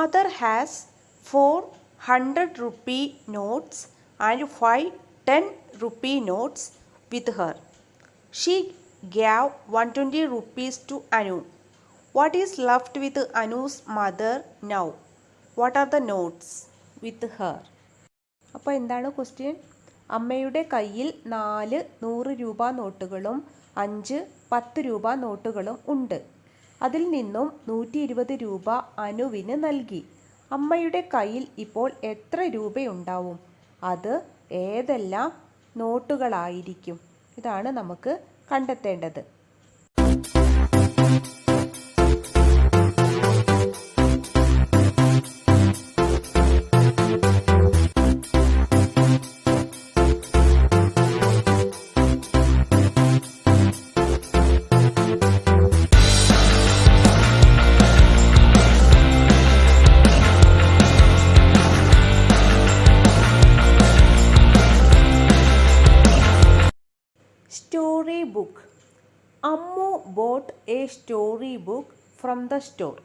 Mother has 400 rupee notes and 5 10 rupee notes with her. She gave 120 rupees to Anu. What is left with Anu's mother now? What are the notes with her? അപ്പോൾ എന്താണ് question? അമ്മയുടെ കയ്യിൽ 4 100 രൂപ നോട്ടുകളും 5 10 രൂപ നോട്ടുകളും ഉണ്ട്. അതിൽ നിന്നും 120 രൂപ അനുവിന് നൽകി. അമ്മയുടെ കയ്യിൽ ഇപ്പോൾ എത്ര രൂപയുണ്ടാവും? അത് ഏതെല്ലാം നോട്ടുകളായിരിക്കും? ഇതാണ് നമുക്ക് കണ്ടെത്തേണ്ടത്. Story book. Ammu boat A story book from the store.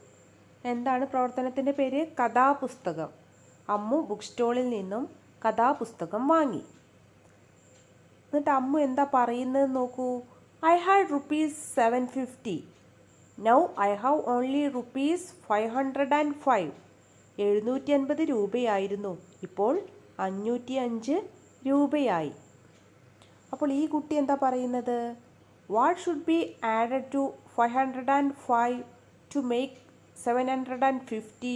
എന്താണ് പ്രവർത്തനത്തിൻ്റെ പേര്? കഥാപുസ്തകം. അമ്മു ബുക്ക് സ്റ്റോളിൽ നിന്നും കഥാപുസ്തകം വാങ്ങി. എന്നിട്ട് അമ്മു എന്താ പറയുന്നത് നോക്കൂ. I had ₹750. Now I have only ₹505. 750 രൂപയായിരുന്നു, ഇപ്പോൾ 505 രൂപയായി. അപ്പോൾ ഈ കുട്ടി എന്താ പറയുന്നത്? What should be added to 505 to make 750?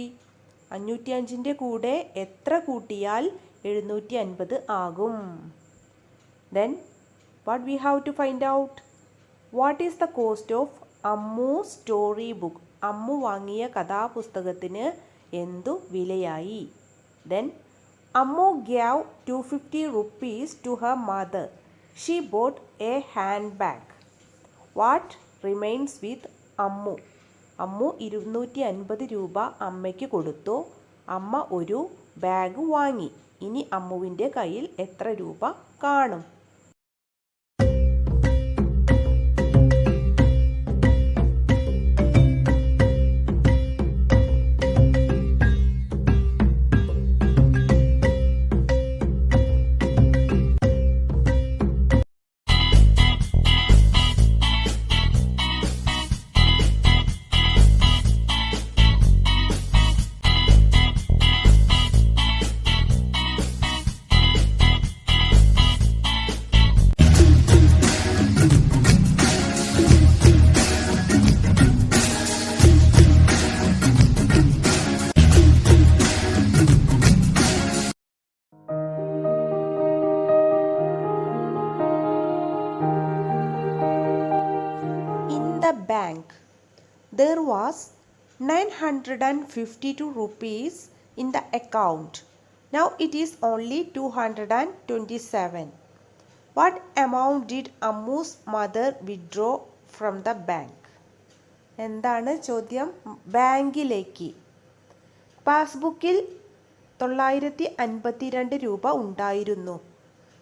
505ൻ്റെ കൂടെ എത്ര കൂട്ടിയാൽ 750 ആകും? Then what we have to find out? What is the cost of Ammu story book? Ammu വാങ്ങിയ കഥാപുസ്തകത്തിന് എന്തു വിലയായി? Then Ammu gave 250 rupees to her mother. She bought a handbag. What remains with Ammu? Ammu 250 രൂപ അമ്മയ്ക്ക് കൊടുത്തു. അമ്മ ഒരു ബാഗ് വാങ്ങി. ഇനി അമ്മുവിൻ്റെ കയ്യിൽ എത്ര രൂപ കാണും? The bank. There was 952 rupees in the account. Now it is only 227. What amount did Ammu's mother withdraw from the bank? എന്താണ് ചോദ്യം? ബാങ്കിലേക്ക്. പാസ്ബുക്കിൽ 952 രൂപ ഉണ്ടായിരുന്നു.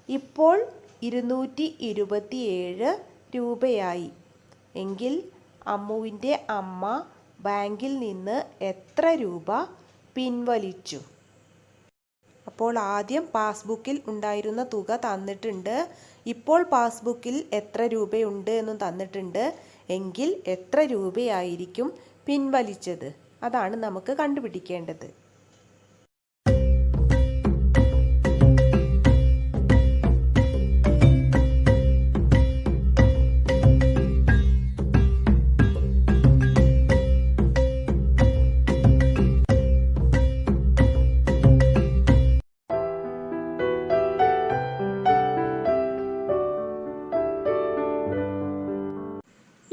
ഇപ്പോൾ 227 രൂപയായി. എങ്കിൽ അമ്മുവിൻ്റെ അമ്മ ബാങ്കിൽ നിന്ന് എത്ര രൂപ പിൻവലിച്ചു? അപ്പോൾ ആദ്യം പാസ്ബുക്കിൽ ഉണ്ടായിരുന്ന തുക തന്നിട്ടുണ്ട്. ഇപ്പോൾ പാസ്ബുക്കിൽ എത്ര രൂപയുണ്ട് എന്നും തന്നിട്ടുണ്ട്. എങ്കിൽ എത്ര രൂപയായിരിക്കും പിൻവലിച്ചത്? അതാണ് നമുക്ക് കണ്ടുപിടിക്കേണ്ടത്.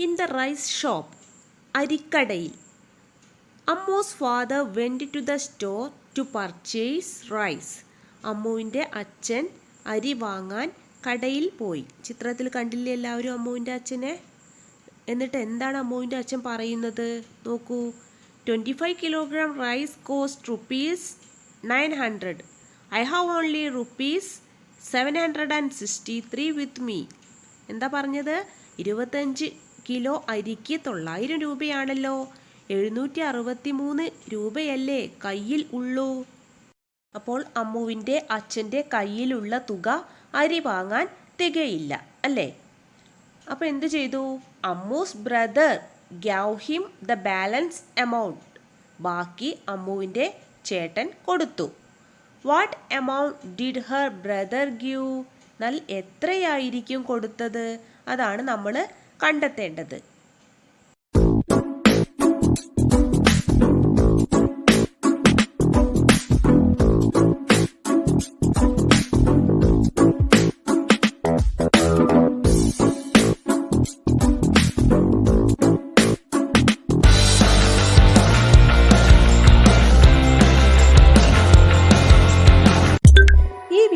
In the rice shop, അരിക്കടയിൽ. Ammu's father went to the store to purchase rice. അമ്മുവിൻ്റെ അച്ഛൻ അരി വാങ്ങാൻ കടയിൽ പോയി. ചിത്രത്തിൽ കണ്ടില്ലേ എല്ലാവരും അമ്മുവിൻ്റെ അച്ഛനെ? എന്നിട്ട് എന്താണ് അമ്മുവിൻ്റെ അച്ഛൻ പറയുന്നത് നോക്കൂ. 25 kilogram rice cost ₹900. I have only ₹763 with me. എന്താ പറഞ്ഞത്? 25 കിലോ അരിക്ക് 900 രൂപയാണല്ലോ, 763 രൂപയല്ലേ കയ്യിൽ ഉള്ളൂ. അപ്പോൾ അമ്മുവിൻ്റെ അച്ഛൻ്റെ കയ്യിലുള്ള തുക അരി വാങ്ങാൻ തികയില്ല അല്ലേ. അപ്പോൾ എന്ത് ചെയ്തു? Ammu's brother gave him the balance amount. ബാക്കി അമ്മുവിൻ്റെ ചേട്ടൻ കൊടുത്തു. What amount did her brother give? എന്നാൽ എത്രയായിരിക്കും കൊടുത്തത്? അതാണ് നമ്മൾ കണ്ടെത്തേണ്ടത്.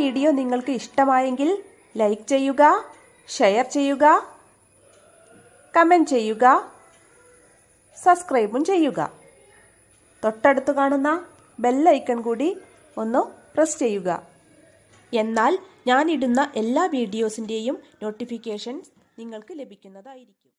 വീഡിയോ നിങ്ങൾക്ക് ഇഷ്ടമായെങ്കിൽ ലൈക്ക് ചെയ്യുക, ഷെയർ ചെയ്യുക, കമൻറ്റ് ചെയ്യുക, സബ്സ്ക്രൈബും ചെയ്യുക. തൊട്ടടുത്ത് കാണുന്ന ബെൽ ഐക്കൺ കൂടി ഒന്ന് പ്രസ് ചെയ്യുക. എന്നാൽ ഞാനിടുന്ന എല്ലാ വീഡിയോസിൻ്റെയും നോട്ടിഫിക്കേഷൻസ് നിങ്ങൾക്ക് ലഭിക്കുന്നതായിരിക്കും.